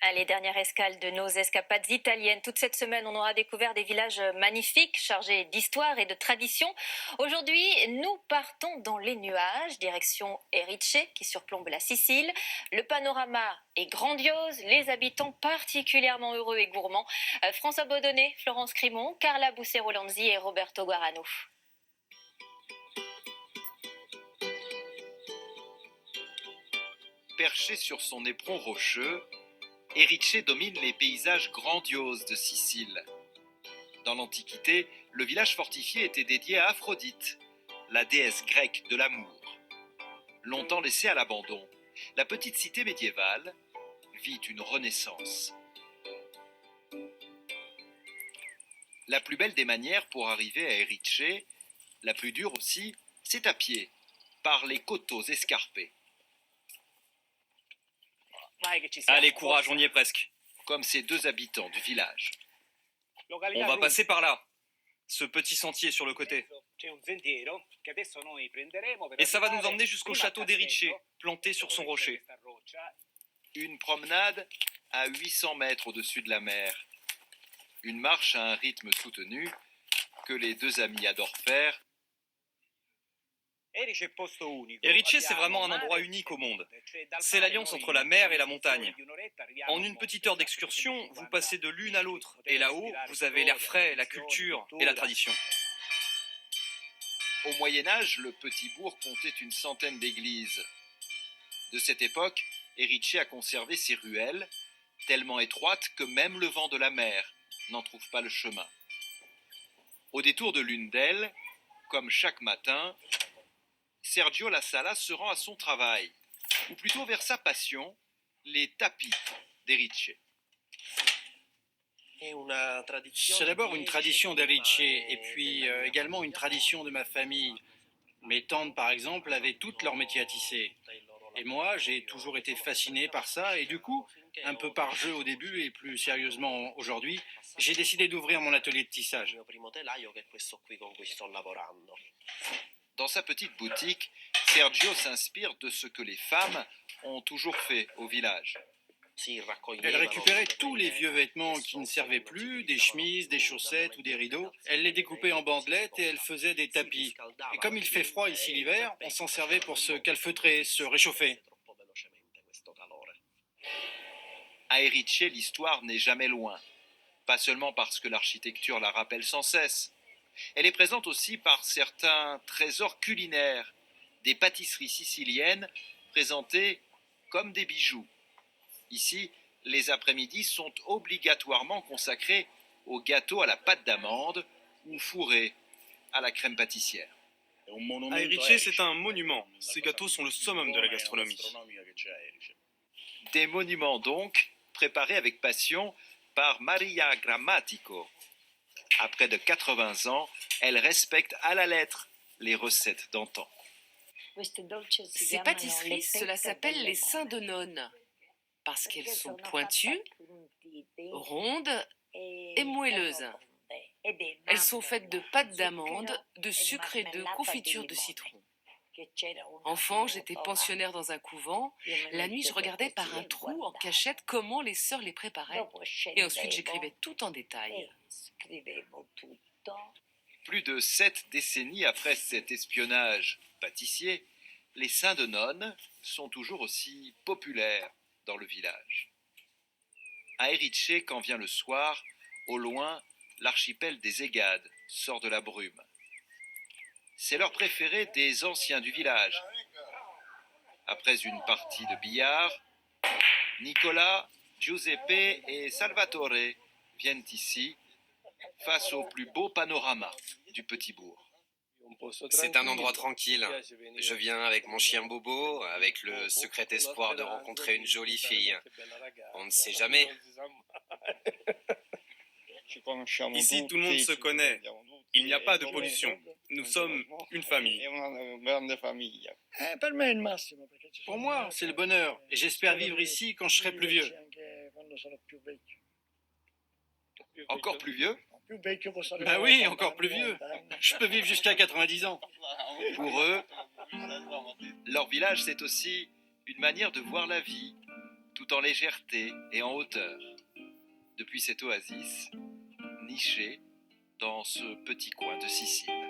Allez, dernière escale de nos escapades italiennes. Toute cette semaine, on aura découvert des villages magnifiques, chargés d'histoire et de tradition. Aujourd'hui, nous partons dans les nuages, direction Erice, qui surplombe la Sicile. Le panorama est grandiose, les habitants particulièrement heureux et gourmands. François Baudonnet, Florence Crimon, Carla Bucero-Lanzi et Roberto Guarano. Perché sur son éperon rocheux, Erice domine les paysages grandioses de Sicile. Dans l'Antiquité, le village fortifié était dédié à Aphrodite, la déesse grecque de l'amour. Longtemps laissée à l'abandon, la petite cité médiévale vit une renaissance. La plus belle des manières pour arriver à Erice, la plus dure aussi, c'est à pied, par les coteaux escarpés. Allez, courage, on y est presque. Comme ces deux habitants du village. On va passer par là. Ce petit sentier sur le côté. Et ça va nous emmener jusqu'au château d'Erice, planté sur son rocher. Une promenade à 800 mètres au-dessus de la mer. Une marche à un rythme soutenu que les deux amis adorent faire. Erice, c'est vraiment un endroit unique au monde. C'est l'alliance entre la mer et la montagne. En une petite heure d'excursion, vous passez de l'une à l'autre. Et là-haut, vous avez l'air frais, la culture et la tradition. Au Moyen-Âge, le petit bourg comptait une centaine d'églises. De cette époque, Erice a conservé ses ruelles, tellement étroites que même le vent de la mer n'en trouve pas le chemin. Au détour de l'une d'elles, comme chaque matin, Sergio La Sala se rend à son travail, ou plutôt vers sa passion, les tapis d'Erice. C'est d'abord une tradition d'Erice et puis également une tradition de ma famille. Mes tantes, par exemple, avaient toutes leur métier à tisser. Et moi, j'ai toujours été fasciné par ça et du coup, un peu par jeu au début et plus sérieusement aujourd'hui, j'ai décidé d'ouvrir mon atelier de tissage. Dans sa petite boutique, Sergio s'inspire de ce que les femmes ont toujours fait au village. Elle récupérait tous les vieux vêtements qui ne servaient plus, des chemises, des chaussettes ou des rideaux. Elle les découpait en bandelettes et elle faisait des tapis. Et comme il fait froid ici l'hiver, on s'en servait pour se calfeutrer, se réchauffer. À Erice, l'histoire n'est jamais loin. Pas seulement parce que l'architecture la rappelle sans cesse. Elle est présente aussi par certains trésors culinaires, des pâtisseries siciliennes présentées comme des bijoux. Ici, les après-midi sont obligatoirement consacrés aux gâteaux à la pâte d'amande ou fourrés à la crème pâtissière. À Erice, c'est un monument. Ces gâteaux sont le summum de la gastronomie. Des monuments donc, préparés avec passion par Maria Grammatico. À près de 80 ans, elle respecte à la lettre les recettes d'antan. Ces pâtisseries, cela s'appelle les seins de nonne, parce qu'elles sont pointues, rondes et moelleuses. Elles sont faites de pâte d'amande, de sucre et de confiture de citron. Enfant, j'étais pensionnaire dans un couvent. La nuit, je regardais par un trou en cachette comment les sœurs les préparaient. Et ensuite, j'écrivais tout en détail. Plus de 7 décennies après cet espionnage pâtissier, les seins de nonne sont toujours aussi populaires dans le village. À Erice, quand vient le soir, au loin, l'archipel des Égades sort de la brume. C'est l'heure préférée des anciens du village. Après une partie de billard, Nicolas, Giuseppe et Salvatore viennent ici face au plus beau panorama du petit bourg. C'est un endroit tranquille. Je viens avec mon chien Bobo, avec le secret espoir de rencontrer une jolie fille. On ne sait jamais. Ici, tout le monde se connaît. Il n'y a pas de pollution. Nous sommes une famille. Pour moi, c'est le bonheur et j'espère vivre ici quand je serai plus vieux. Encore plus vieux? Ben oui, encore plus vieux. Je peux vivre jusqu'à 90 ans. Pour eux, leur village, c'est aussi une manière de voir la vie, tout en légèreté et en hauteur, depuis cette oasis, nichée dans ce petit coin de Sicile.